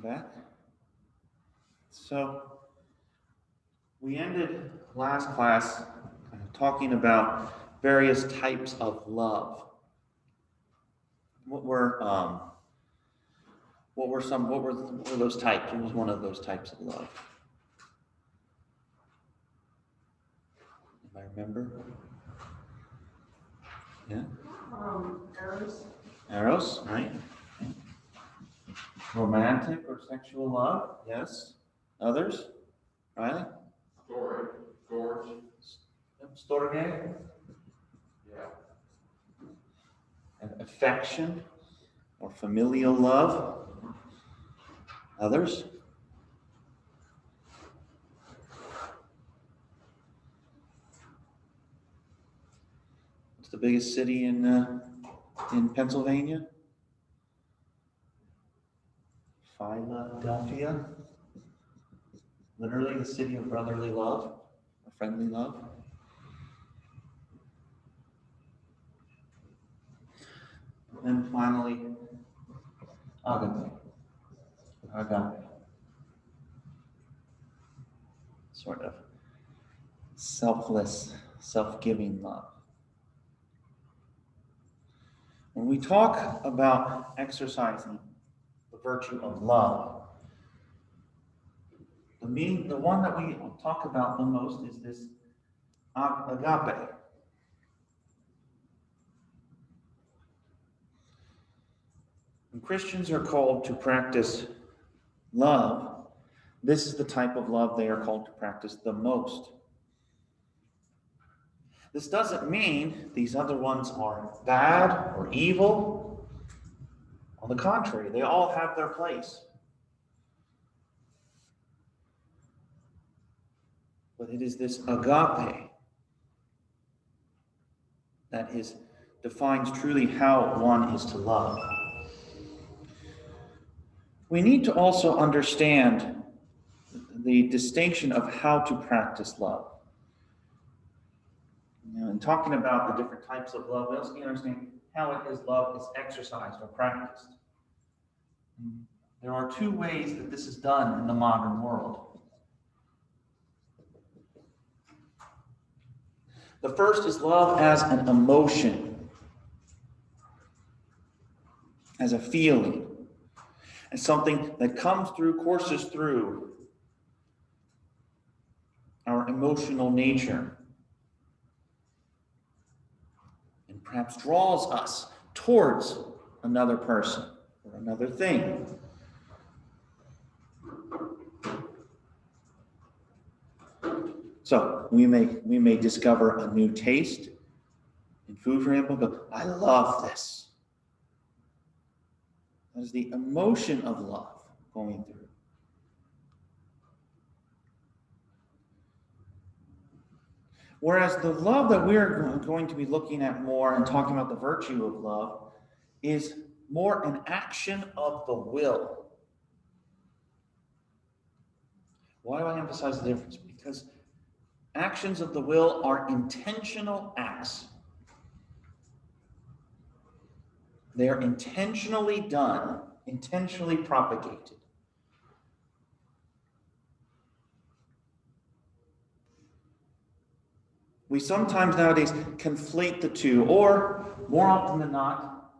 back. So we ended last class talking about various types of love. What were those types? What was one of those types of love? Anybody remember? Yeah. Eros. Eros, right? Romantic or sexual love, yes. Others? Riley? Storge? Yeah. And affection or familial love. Others? What's the biggest city in Pennsylvania? Philadelphia. Literally the city of brotherly love, or friendly love. And finally, agape. Agape. Sort of selfless, self-giving love. When we talk about exercising the virtue of love, the one that we talk about the most is this agape. When Christians are called to practice love, this is the type of love they are called to practice the most. This doesn't mean these other ones are bad or evil. On the contrary, they all have their place. But it is this agape that defines truly how one is to love. We need to also understand the distinction of how to practice love. In talking about the different types of love, we also need to understand how love is exercised or practiced. There are two ways that this is done in the modern world. The first is love as an emotion, as a feeling, as something that courses through our emotional nature, and perhaps draws us towards another person or another thing. So we may discover a new taste in food, for example, go, I love this. That is the emotion of love going through. Whereas the love that we're going to be looking at more and talking about the virtue of love is more an action of the will. Why do I emphasize the difference? Because actions of the will are intentional acts. They are intentionally done, intentionally propagated. We sometimes nowadays conflate the two, or more often than not,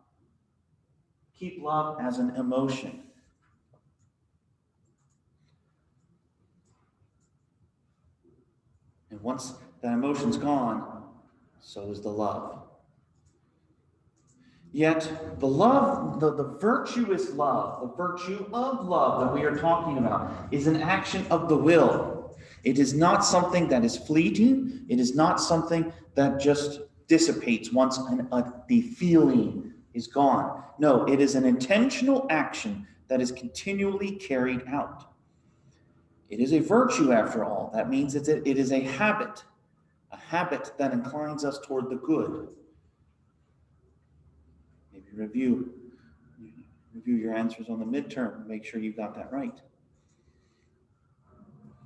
keep love as an emotion. And once that emotion's gone, so is the love. Yet the love, the virtuous love, the virtue of love that we are talking about is an action of the will. It is not something that is fleeting. It is not something that just dissipates once the feeling is gone. No, it is an intentional action that is continually carried out. It is a virtue after all. That means it is a habit that inclines us toward the good. Maybe review your answers on the midterm. Make sure you got that right.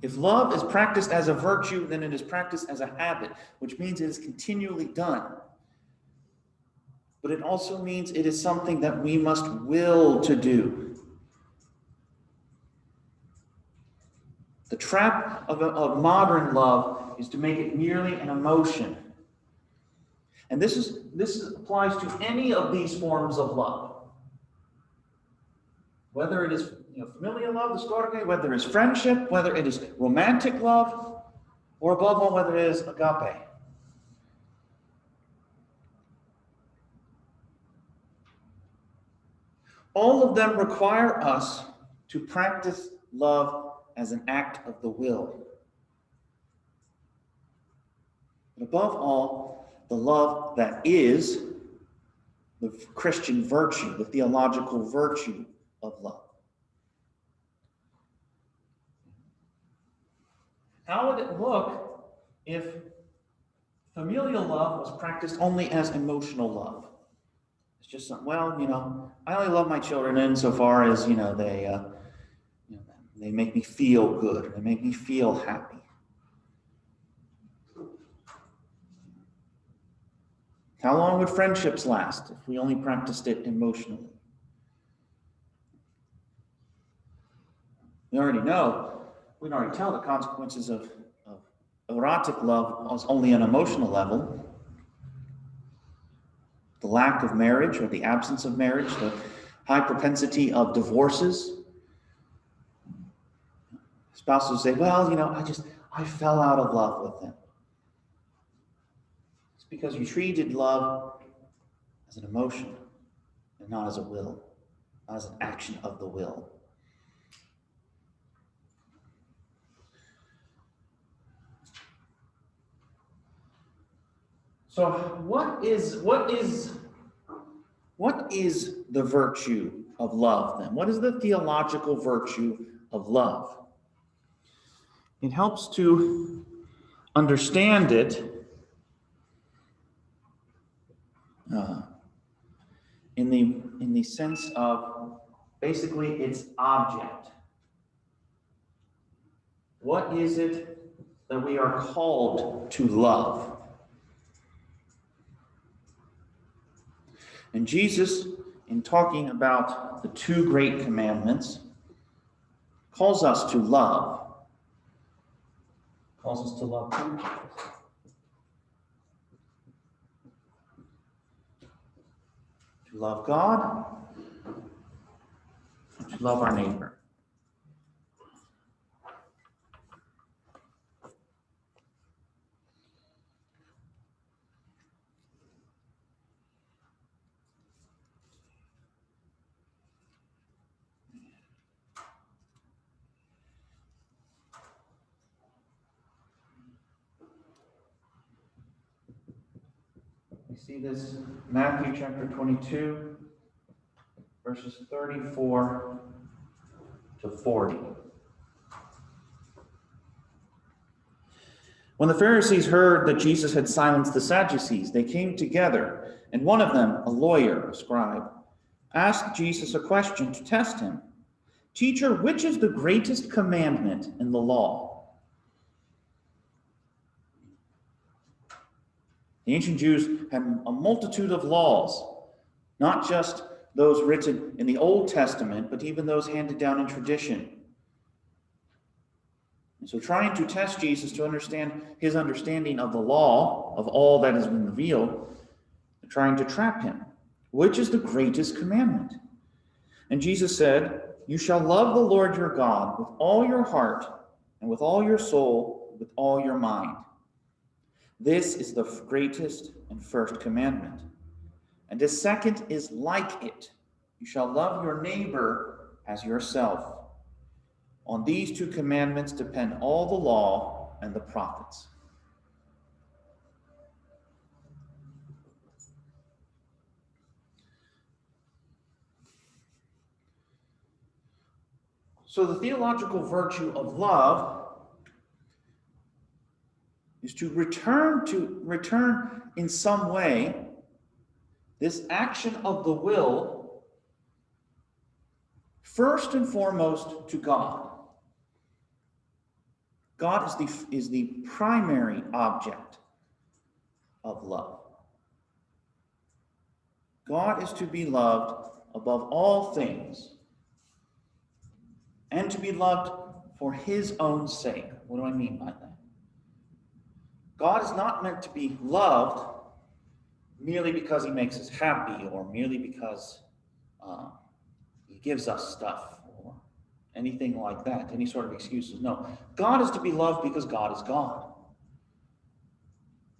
If love is practiced as a virtue, then it is practiced as a habit, which means it is continually done. But it also means it is something that we must will to do. The trap of modern love is to make it merely an emotion. And this applies to any of these forms of love. Whether it is familial love, the storge, whether it is friendship, whether it is romantic love, or above all, whether it is agape. All of them require us to practice love as an act of the will. But above all, the love that is the Christian virtue, the theological virtue of love. How would it look if familial love was practiced only as emotional love? It's just something, I only love my children insofar as, they make me feel good, they make me feel happy. How long would friendships last if we only practiced it emotionally? We already tell the consequences of erotic love is only on an emotional level. The lack of marriage or the absence of marriage, the high propensity of divorces. Spouses say, I fell out of love with them. It's because you treated love as an emotion and not as a will, not as an action of the will. So what is the virtue of love then? What is the theological virtue of love? It helps to understand it in the sense of basically its object. What is it that we are called to love? And Jesus, in talking about the two great commandments, calls us to love. Calls us to love who? To love God, to love our neighbor. We see this in Matthew chapter 22, verses 34 to 40. When the Pharisees heard that Jesus had silenced the Sadducees, they came together, and one of them, a lawyer, a scribe, asked Jesus a question to test him. "Teacher, which is the greatest commandment in the law?" The ancient Jews had a multitude of laws, not just those written in the Old Testament, but even those handed down in tradition. And so trying to test Jesus to understand his understanding of the law, of all that has been revealed, trying to trap him. Which is the greatest commandment? And Jesus said, "You shall love the Lord your God with all your heart and with all your soul, with all your mind. This is the greatest and first commandment. And the second is like it. You shall love your neighbor as yourself. On these two commandments depend all the law and the prophets." So the theological virtue of love is to return in some way this action of the will first and foremost to God. God is the primary object of love. God is to be loved above all things and to be loved for his own sake. What do I mean by that? God is not meant to be loved merely because he makes us happy or merely because he gives us stuff or anything like that, any sort of excuses. No, God is to be loved because God is God.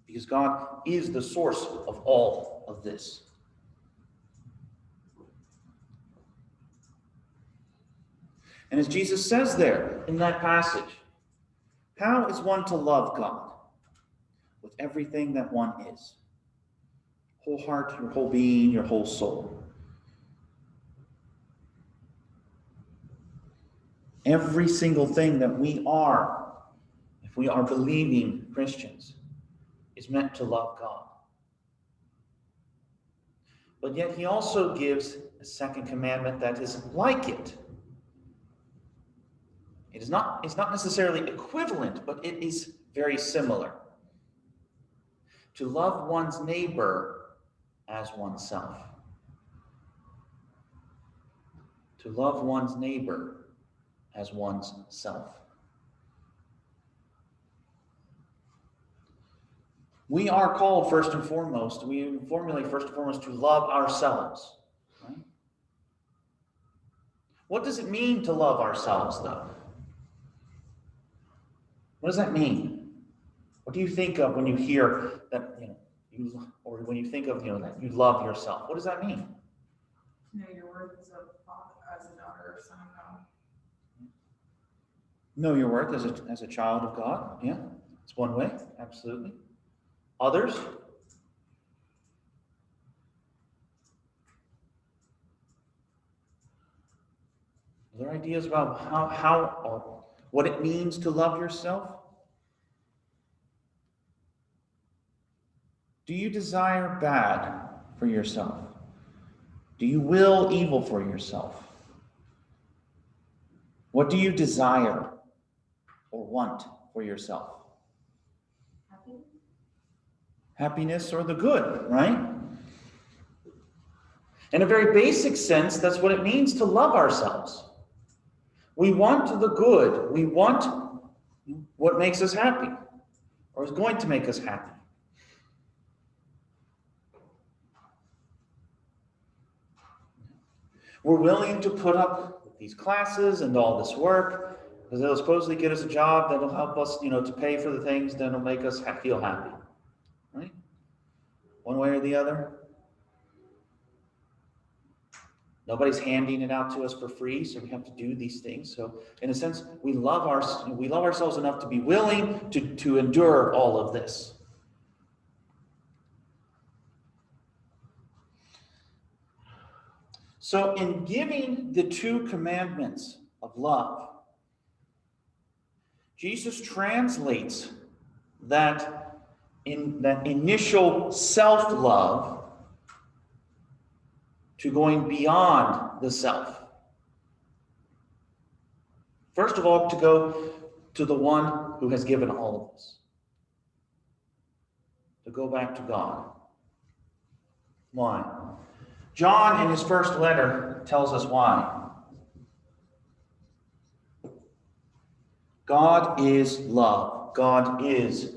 Because God is the source of all of this. And as Jesus says there in that passage, how is one to love God? With everything that one is. Whole heart, your whole being, your whole soul. Every single thing that we are, if we are believing Christians, is meant to love God. But yet he also gives a second commandment that is like it. It's not necessarily equivalent, but it is very similar. To love one's neighbor as oneself. To love one's neighbor as one's self. We are called first and foremost, we formulate first and foremost to love ourselves. Right? What does it mean to love ourselves, though? What does that mean? What do you think of when you hear that, or when you think of, that you love yourself? What does that mean? Know your worth as a daughter or son of God. Know your worth as a child of God. Yeah, it's one way, absolutely. Others? Are there ideas about how or what it means to love yourself? Do you desire bad for yourself? Do you will evil for yourself? What do you desire or want for yourself? Happiness or the good, right? In a very basic sense, that's what it means to love ourselves. We want the good. We want what makes us happy or is going to make us happy. We're willing to put up with these classes and all this work because they'll supposedly get us a job that'll help us, to pay for the things that'll make us feel happy. Right? One way or the other. Nobody's handing it out to us for free, so we have to do these things. So, in a sense, we love ourselves enough to be willing to endure all of this. So, in giving the two commandments of love, Jesus translates that initial self-love to going beyond the self. First of all, to go to the one who has given all of us. To go back to God. Why? John, in his first letter, tells us why. God is love. God is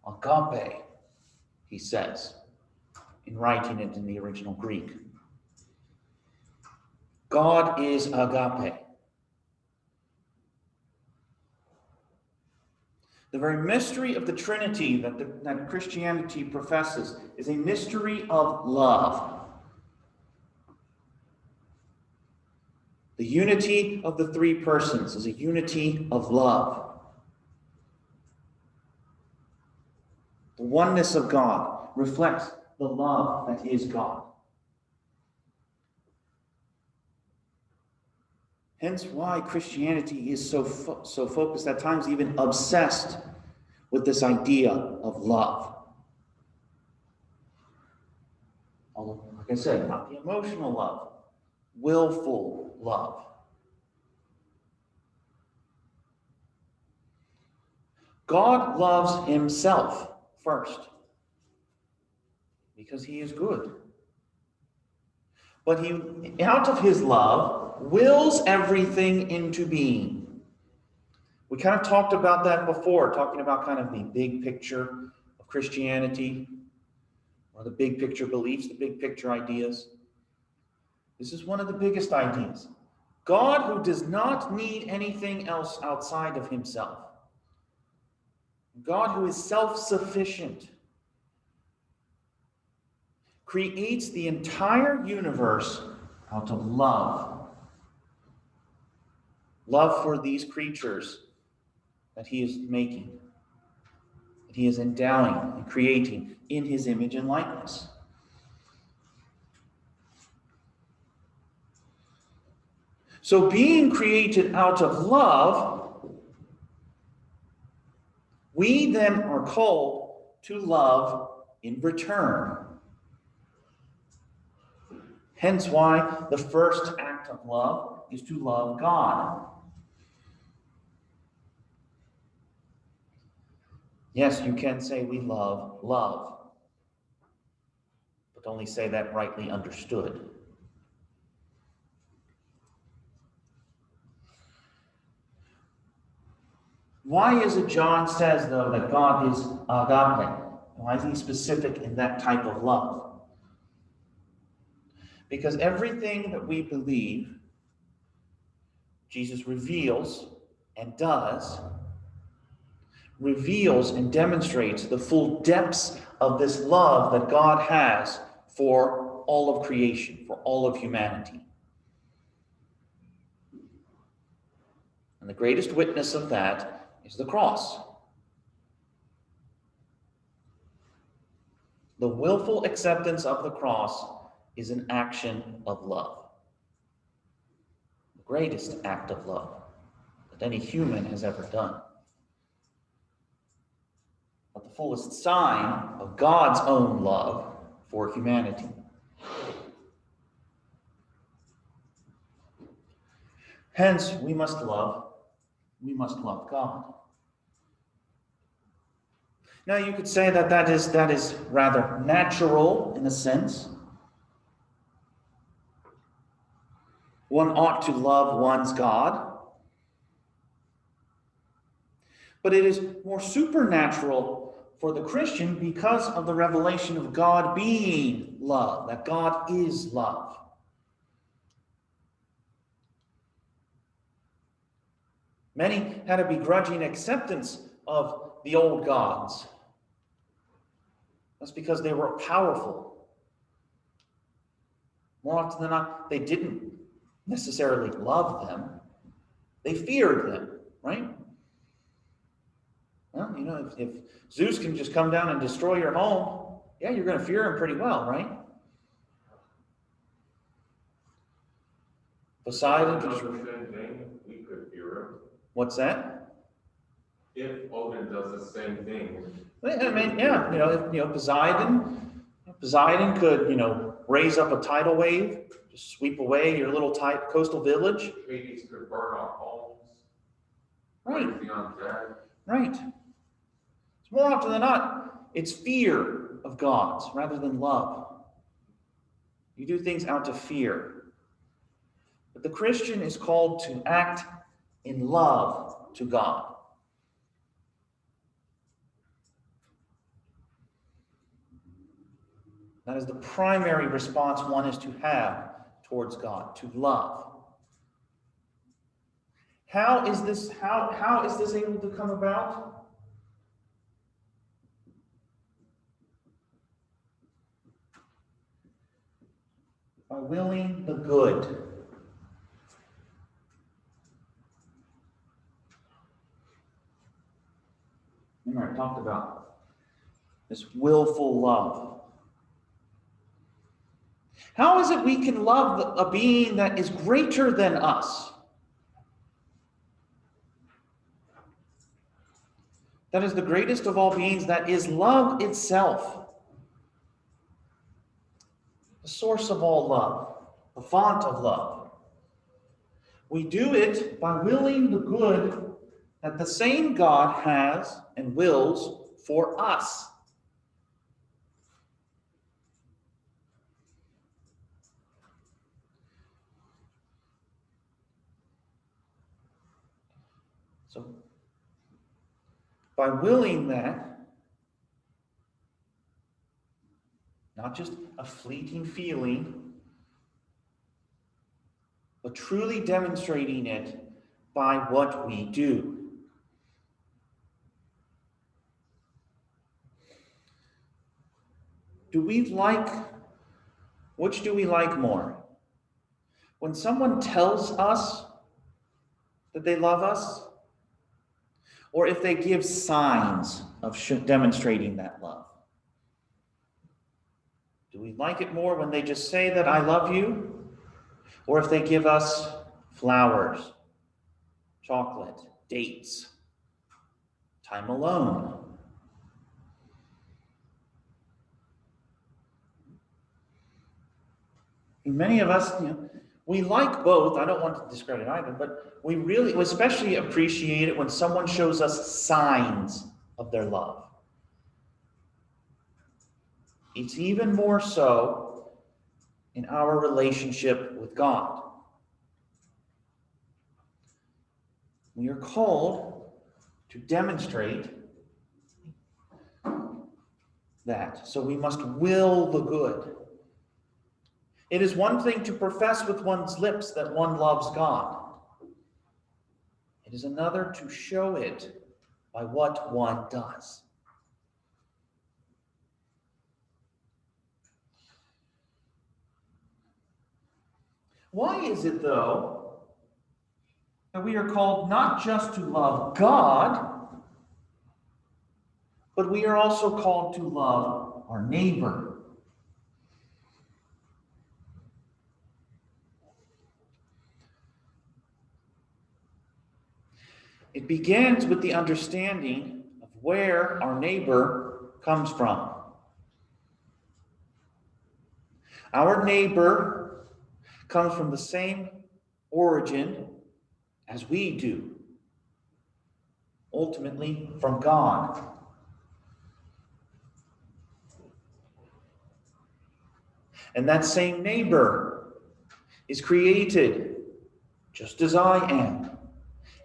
agape, he says, in writing it in the original Greek. God is agape. The very mystery of the Trinity that Christianity professes is a mystery of love. The unity of the three persons is a unity of love. The oneness of God reflects the love that is God. Hence why Christianity is so focused, at times even obsessed, with this idea of love. Although, like I said, not the emotional love, willful love. God loves himself first because he is good. But he, out of his love, wills everything into being. We kind of talked about that before, talking about kind of the big picture of Christianity, or the big picture beliefs, the big picture ideas. This is one of the biggest ideas. God, who does not need anything else outside of himself. God, who is self-sufficient, creates the entire universe out of love. Love for these creatures that he is making, that he is endowing and creating in his image and likeness. So being created out of love, we then are called to love in return. Hence why the first act of love is to love God. Yes, you can say we love love, but only say that rightly understood. Why is it John says, though, that God is agape? Why is he specific in that type of love? Because everything that we believe, Jesus reveals and does, reveals and demonstrates the full depths of this love that God has for all of creation, for all of humanity. And the greatest witness of that is the cross. The willful acceptance of the cross is an action of love. The greatest act of love that any human has ever done. But the fullest sign of God's own love for humanity. Hence, we must love God. Now, you could say that is rather natural in a sense. One ought to love one's God. But it is more supernatural for the Christian because of the revelation of God being love, that God is love. Many had a begrudging acceptance of the old gods. That's because they were powerful. More often than not, they didn't necessarily love them. They feared them, right? Well, if Zeus can just come down and destroy your home, yeah, you're going to fear him pretty well, right? Poseidon can just... the same thing, we could fear him. What's that? If Odin does the same thing. I mean, yeah, Poseidon could, raise up a tidal wave, just sweep away your little coastal village. Hades could burn our homes. Right. Beyond that. Right. So more often than not, it's fear of gods rather than love. You do things out of fear. But the Christian is called to act in love to God. That is the primary response one is to have towards God, to love. How is this able to come about? By willing the good. Remember, I talked about this willful love. How is it we can love a being that is greater than us? That is the greatest of all beings, that is love itself. The source of all love, the font of love. We do it by willing the good that the same God has and wills for us. So By willing that, not just a fleeting feeling, but truly demonstrating it by what we do. Which do we like more? When someone tells us that they love us, or if they give signs of demonstrating that love? Do we like it more when they just say that I love you, or if they give us flowers, chocolate, dates, time alone? Many of us, we like both. I don't want to discredit either, but we really, especially appreciate it when someone shows us signs of their love. It's even more so in our relationship with God. We are called to demonstrate that. So we must will the good. It is one thing to profess with one's lips that one loves God. It is another to show it by what one does. Why is it, though, that we are called not just to love God, but we are also called to love our neighbor? It begins with the understanding of where our neighbor comes from. Our neighbor comes from the same origin as we do, ultimately from God. And that same neighbor is created just as I am,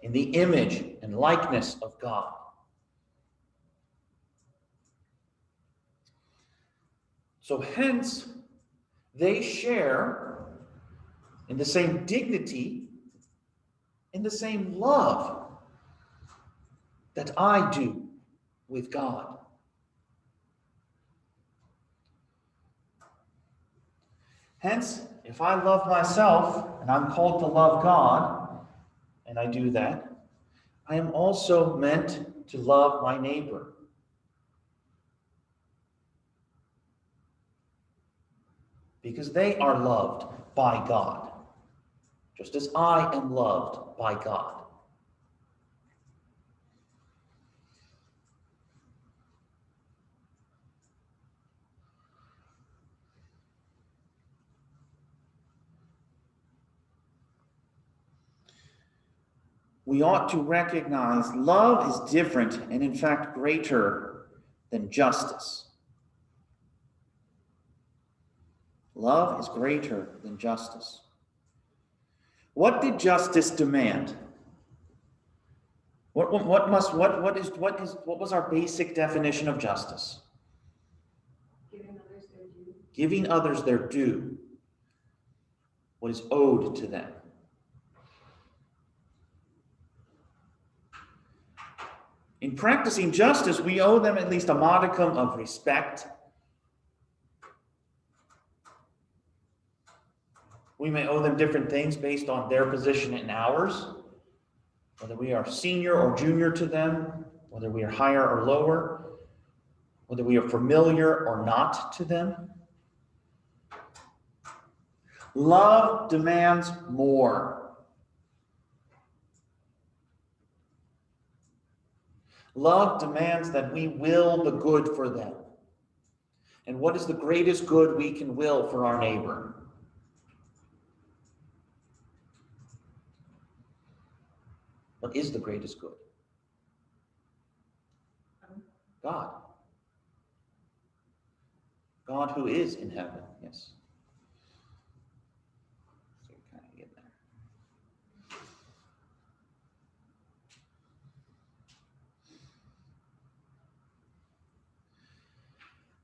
in the image and likeness of God. So hence, they share in the same dignity, in the same love that I do with God. Hence, if I love myself and I'm called to love God, and I do that, I am also meant to love my neighbor. Because they are loved by God, just as I am loved by God. We ought to recognize love is different and, in fact, greater than justice. Love is greater than justice. What did justice demand? What was our basic definition of justice? Giving others their due. Giving others their due, what is owed to them. In practicing justice, we owe them at least a modicum of respect. We may owe them different things based on their position and ours, whether we are senior or junior to them, whether we are higher or lower, whether we are familiar or not to them. Love demands more. Love demands that we will the good for them. And what is the greatest good we can will for our neighbor? What is the greatest good? God. God who is in heaven, yes. So you kind of get there.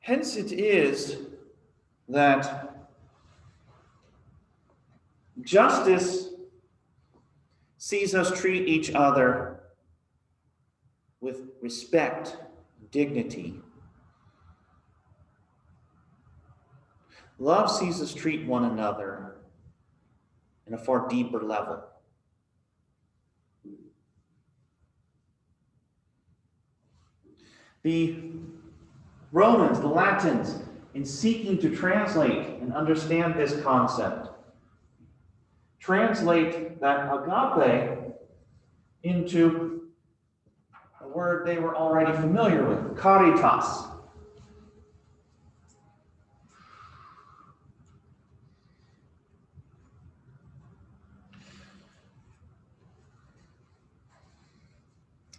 Hence it is that justice sees us treat each other with respect, dignity. Love sees us treat one another in a far deeper level. The Romans, the Latins, in seeking to translate and understand this concept, translate that agape into a word they were already familiar with, caritas.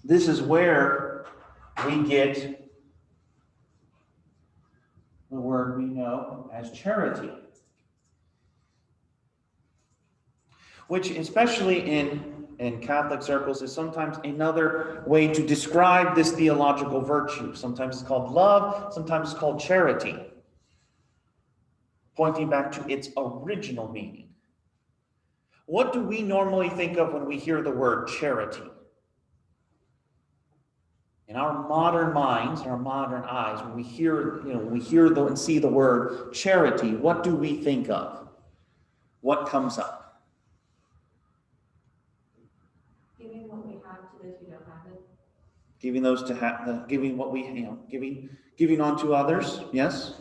This is where we get the word we know as charity, which especially in Catholic circles is sometimes another way to describe this theological virtue. Sometimes it's called love, sometimes it's called charity, pointing back to its original meaning. What do we normally think of when we hear the word charity? In our modern minds, our modern eyes, when we hear, and see the word charity, what do we think of? What comes up? Giving what we have to those who don't have it. Giving those to giving what we, giving on to others. Yes.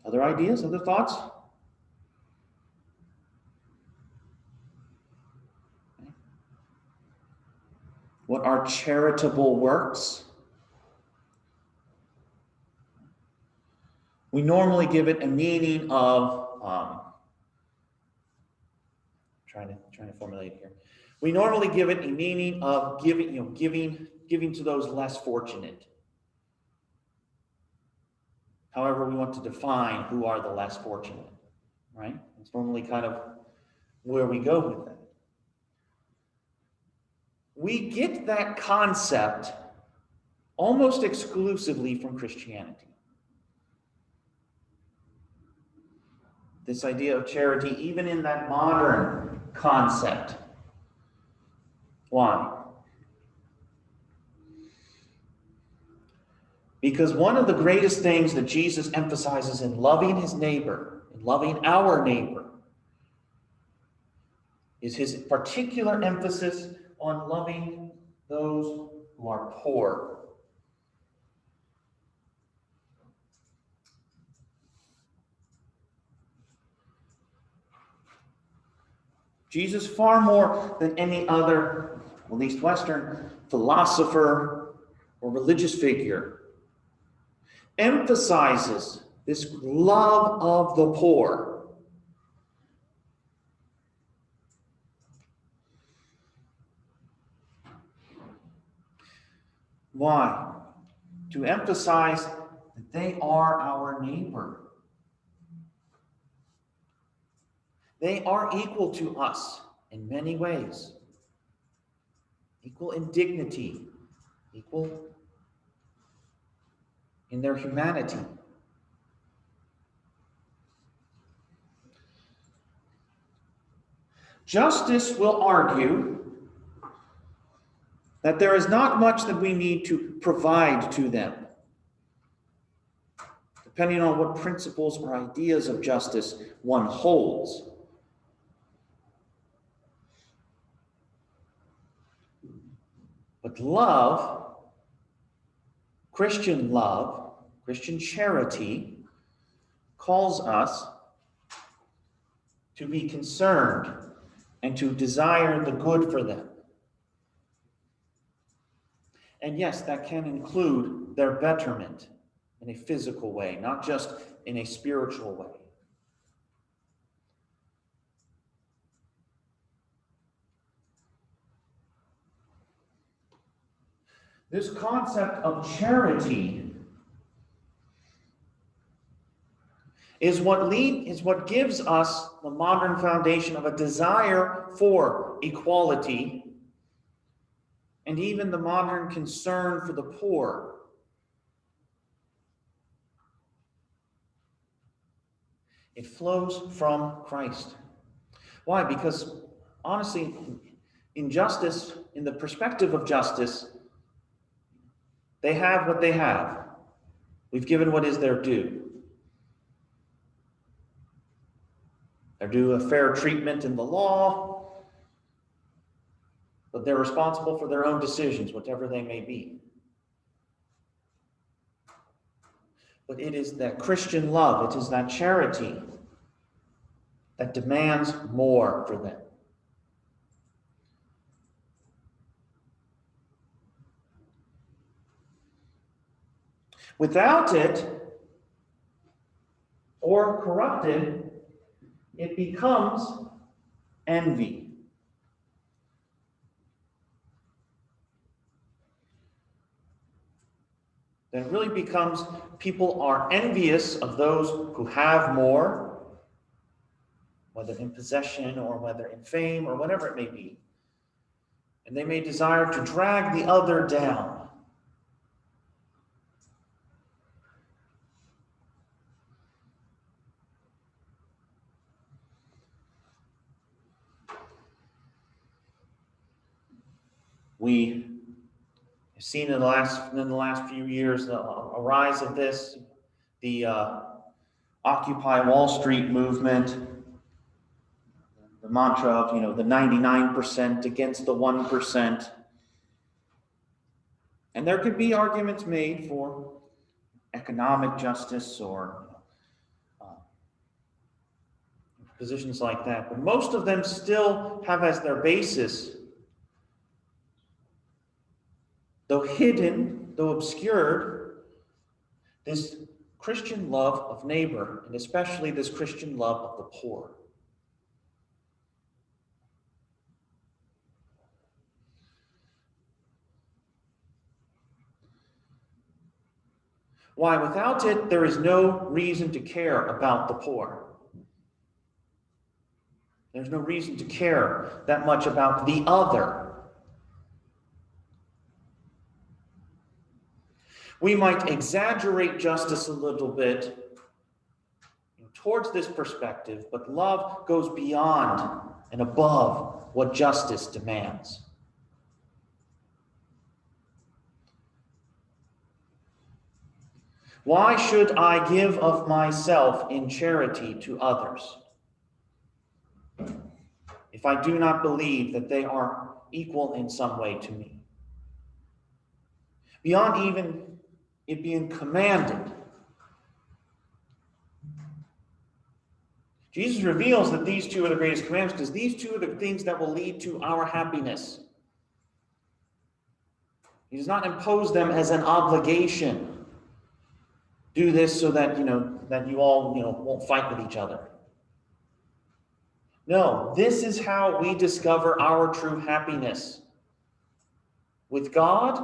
Other ideas, other thoughts? What are charitable works? We normally give it a meaning of, trying to formulate it here. We normally give it a meaning of giving to those less fortunate. However, we want to define who are the less fortunate, right? It's normally kind of where we go with that. We get that concept almost exclusively from Christianity. This idea of charity, even in that modern concept. Why? Because one of the greatest things that Jesus emphasizes in loving his neighbor, in loving our neighbor, is his particular emphasis on loving those who are poor. Jesus, far more than any other, at least Western, philosopher or religious figure, emphasizes this love of the poor. Why? To emphasize that they are our neighbor. They are equal to us in many ways. Equal in dignity, equal in their humanity. Justice will argue that there is not much that we need to provide to them, depending on what principles or ideas of justice one holds. But love, Christian charity, calls us to be concerned and to desire the good for them. And yes, that can include their betterment in a physical way, not just in a spiritual way. This concept of charity is what gives us the modern foundation of a desire for equality and even the modern concern for the poor. It flows from Christ. Why? Because honestly, in justice, in the perspective of justice, they have what they have. We've given what is their due. They're due a fair treatment in the law, but they're responsible for their own decisions, whatever they may be. But it is that Christian love, it is that charity that demands more for them. Without it, or corrupted, it becomes envy. Then it really becomes people are envious of those who have more, whether in possession or whether in fame or whatever it may be. And they may desire to drag the other down. We have seen in the last few years a rise of this, the Occupy Wall Street movement, the mantra of the 99% against the 1%. And there could be arguments made for economic justice or positions like that, but most of them still have as their basis, though hidden, though obscured, this Christian love of neighbor, and especially this Christian love of the poor. Why? Without it, there is no reason to care about the poor. There's no reason to care that much about the other. We might exaggerate justice a little bit towards this perspective, but love goes beyond and above what justice demands. Why should I give of myself in charity to others if I do not believe that they are equal in some way to me? Beyond even it being commanded. Jesus reveals that these two are the greatest commandments because these two are the things that will lead to our happiness. He does not impose them as an obligation. Do this so that that you all won't fight with each other. No, this is how we discover our true happiness with God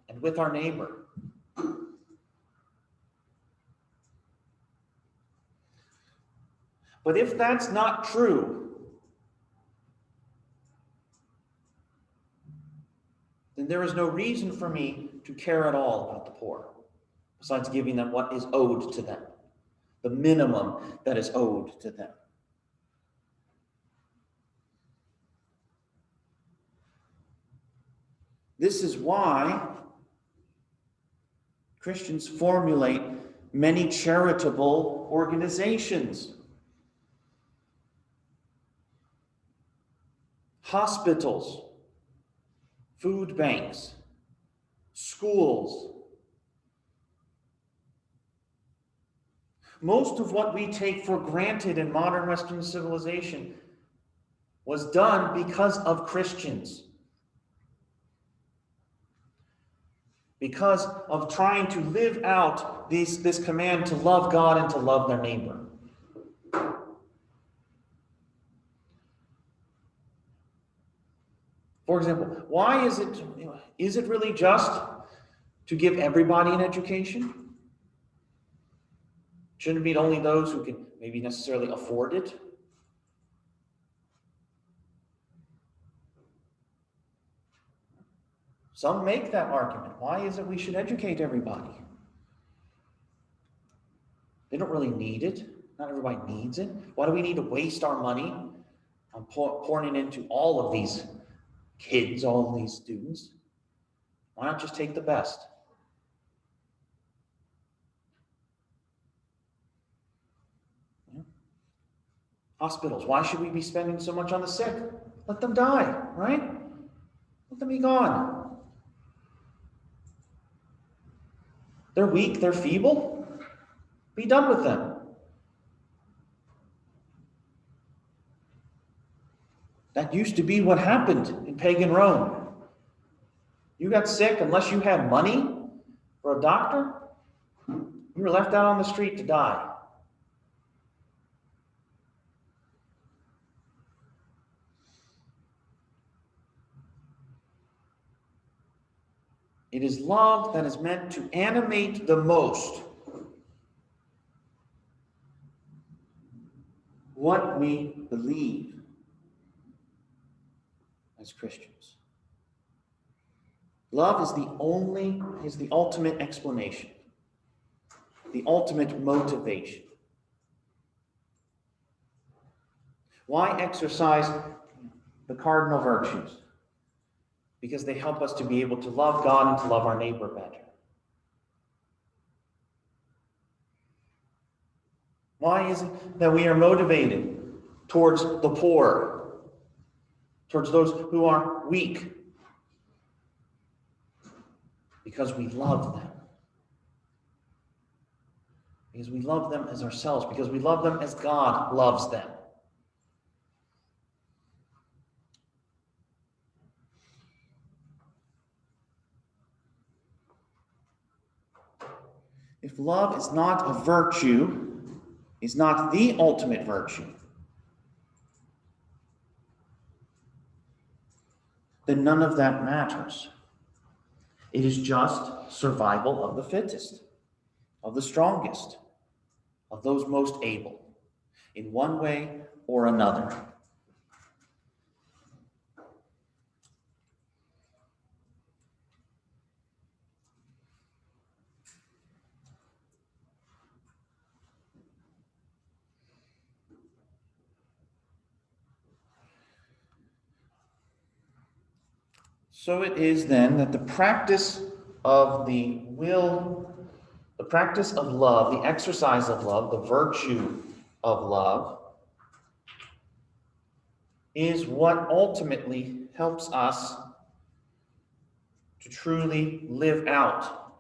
and with our neighbor. But if that's not true, then there is no reason for me to care at all about the poor, besides giving them what is owed to them, the minimum that is owed to them. This is why Christians formulate many charitable organizations, hospitals, food banks, schools. Most of what we take for granted in modern Western civilization was done because of Christians. Because of trying to live out this command to love God and to love their neighbor. For example, why is it really just to give everybody an education? Shouldn't it be only those who can maybe necessarily afford it? Some make that argument. Why is it we should educate everybody? They don't really need it. Not everybody needs it. Why do we need to waste our money on pouring it into all of these kids, all of these students? Why not just take the best? Yeah. Hospitals, why should we be spending so much on the sick? Let them die, right? Let them be gone. They're weak, they're feeble. Be done with them. That used to be what happened in pagan Rome. You got sick, unless you had money for a doctor, you were left out on the street to die. It is love that is meant to animate the most what we believe as Christians. Love is the ultimate explanation, the ultimate motivation. Why exercise the cardinal virtues? Because they help us to be able to love God and to love our neighbor better. Why is it that we are motivated towards the poor, towards those who are weak? Because we love them. Because we love them as ourselves. Because we love them as God loves them. If love is not a virtue, is not the ultimate virtue, then none of that matters. It is just survival of the fittest, of the strongest, of those most able, in one way or another. So it is then that the practice of the will, the practice of love, the exercise of love, the virtue of love, is what ultimately helps us to truly live out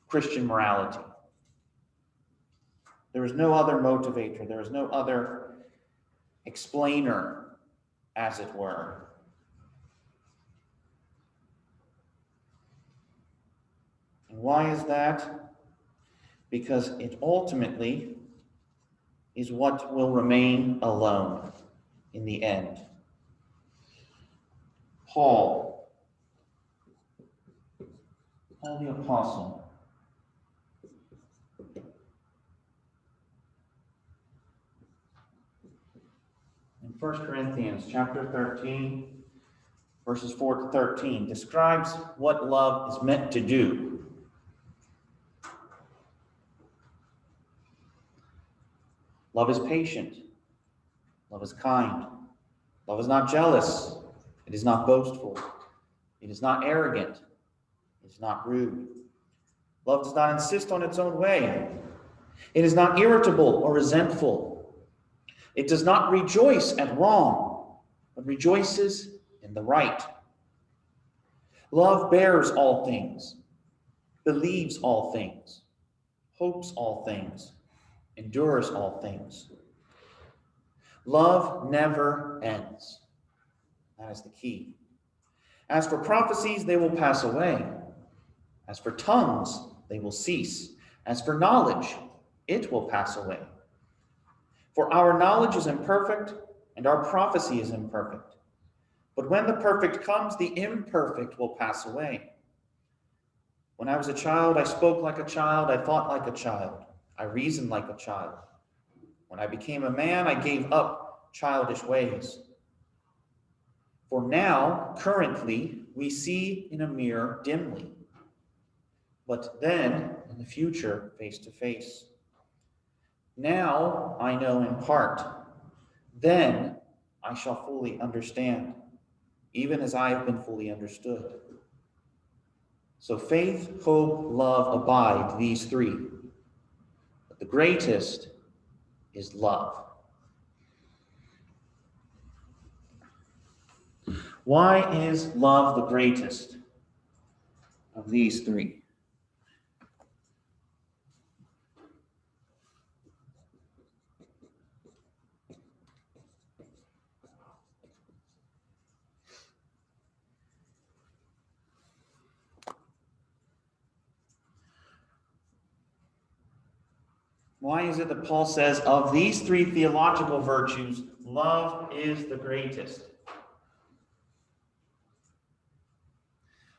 Christian morality. There is no other motivator, there is no other explainer, as it were. And why is that? Because it ultimately is what will remain alone in the end. Paul the Apostle, in 1 Corinthians chapter 13, verses 4 to 13, describes what love is meant to do. Love is patient. Love is kind. Love is not jealous. It is not boastful. It is not arrogant. It is not rude. Love does not insist on its own way. It is not irritable or resentful. It does not rejoice at wrong, but rejoices in the right. Love bears all things, believes all things, hopes all things, endures all things. Love never ends. That is the key. As for prophecies, they will pass away. As for tongues, they will cease. As for knowledge, it will pass away. For our knowledge is imperfect, and our prophecy is imperfect. But when the perfect comes, the imperfect will pass away. When I was a child, I spoke like a child, I thought like a child, I reasoned like a child. When I became a man, I gave up childish ways. For now, currently, we see in a mirror dimly, but then, in the future, face to face. Now I know in part. Then I shall fully understand, even as I have been fully understood. So faith, hope, love abide, these three. But the greatest is love. Why is love the greatest of these three? Why is it that Paul says of these three theological virtues, love is the greatest?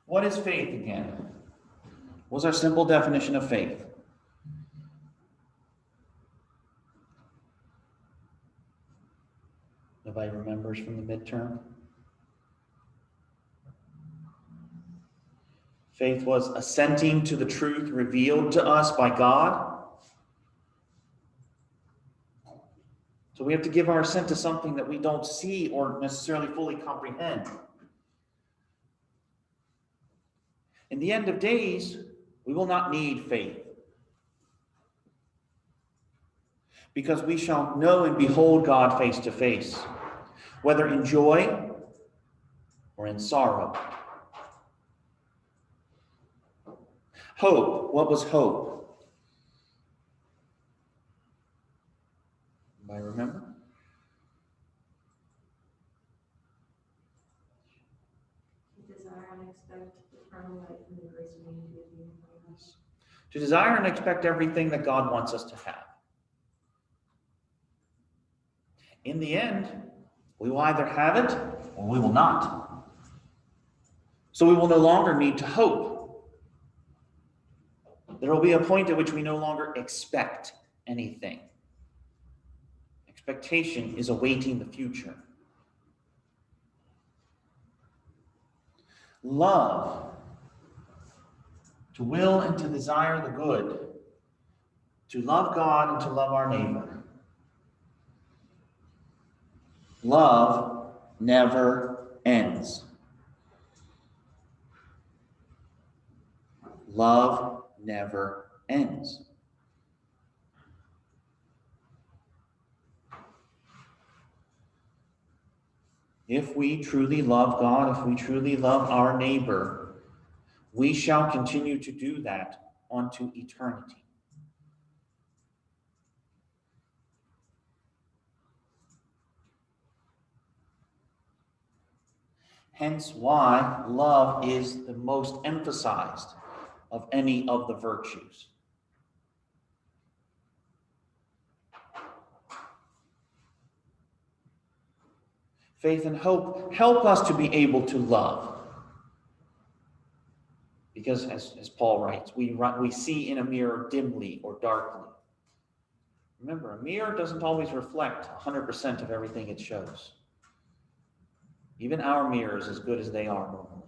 What is faith again? What's our simple definition of faith? Nobody remembers from the midterm? Faith was assenting to the truth revealed to us by God. So we have to give our assent to something that we don't see or necessarily fully comprehend. In the end of days, we will not need faith, because we shall know and behold God face to face, whether in joy or in sorrow. Hope. What was hope? Anybody remember? Desire and expect eternal life and the grace of unity of being with us. To desire and expect everything that God wants us to have. In the end, we will either have it or we will not. So we will no longer need to hope. There will be a point at which we no longer expect anything. Expectation is awaiting the future. Love, to will and to desire the good, to love God and to love our neighbor. Love never ends. Love never ends. If we truly love God, if we truly love our neighbor, we shall continue to do that unto eternity. Hence why love is the most emphasized of any of the virtues. Faith and hope help us to be able to love. Because as Paul writes, we see in a mirror dimly or darkly. Remember, a mirror doesn't always reflect 100% of everything it shows. Even our mirrors, as good as they are normally.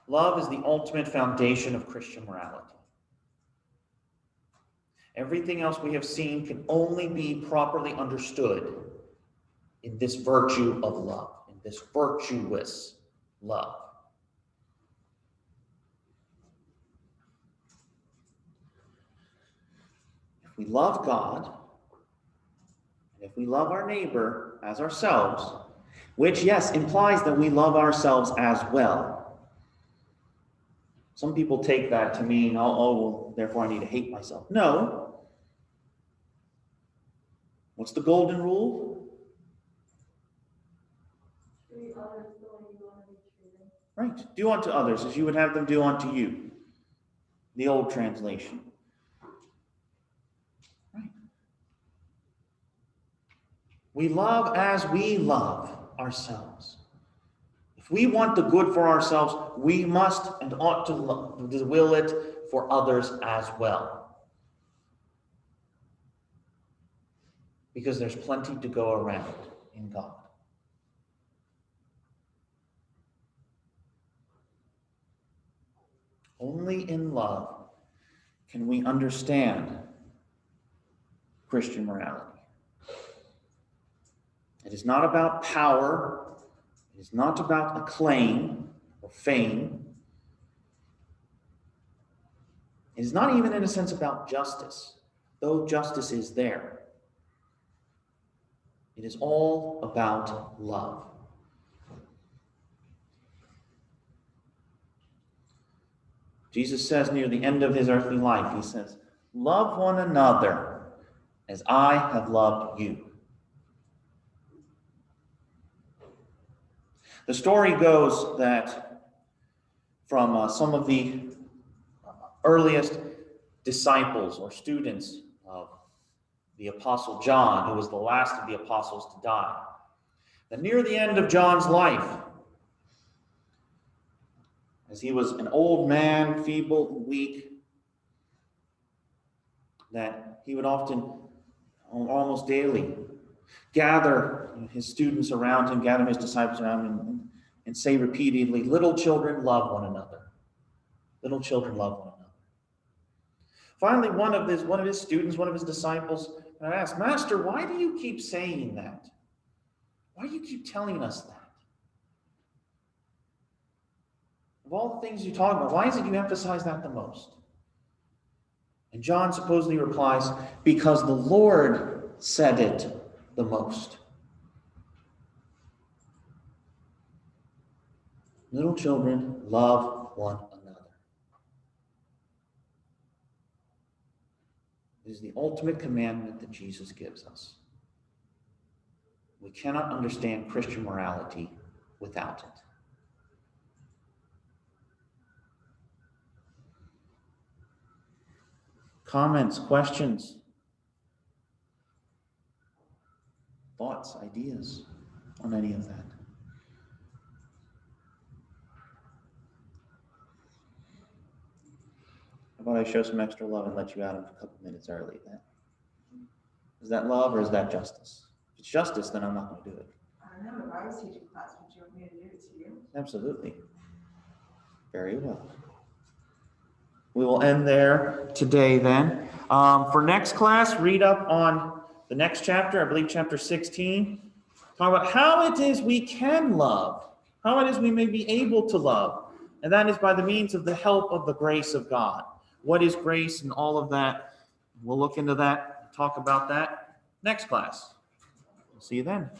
Love is the ultimate foundation of Christian morality. Everything else we have seen can only be properly understood in this virtue of love, in this virtuous love. If we love God, and if we love our neighbor as ourselves, which, yes, implies that we love ourselves as well. Some people take that to mean, well, therefore I need to hate myself. No. What's the golden rule? Treat others the way you want to be treated. Right. Do unto others as you would have them do unto you. The old translation. Right. We love as we love ourselves. If we want the good for ourselves, we must and ought to will it for others as well. Because there's plenty to go around in God. Only in love can we understand Christian morality. It is not about power. It is not about acclaim or fame. It is not even, in a sense, about justice, though justice is there. It is all about love. Jesus says near the end of his earthly life, he says, love one another as I have loved you. The story goes that from some of the earliest disciples or students of the Apostle John, who was the last of the apostles to die, that near the end of John's life, as he was an old man, feeble and weak, that he would often, almost daily, gather his students around him, gather his disciples around him, and say repeatedly, little children, love one another. Little children, love one another. Finally, one of his students, one of his disciples, asked, Master, why do you keep saying that? Why do you keep telling us that? Of all the things you talk about, why is it you emphasize that the most? And John supposedly replies, because the Lord said it the most. Little children, love one another. It is the ultimate commandment that Jesus gives us. We cannot understand Christian morality without it. Comments, questions, thoughts, ideas on any of that? How about I show some extra love and let you out a couple minutes early then? Is that love or is that justice? If it's justice, then I'm not going to do it. I don't know, if I was teaching class, would you want me to do it to you? Absolutely. Very well. We will end there today then. For next class, read up on the next chapter, I believe chapter 16. Talk about how it is we can love, how it is we may be able to love. And that is by the means of the help of the grace of God. What is grace and all of that? We'll look into that, talk about that next class. See you then.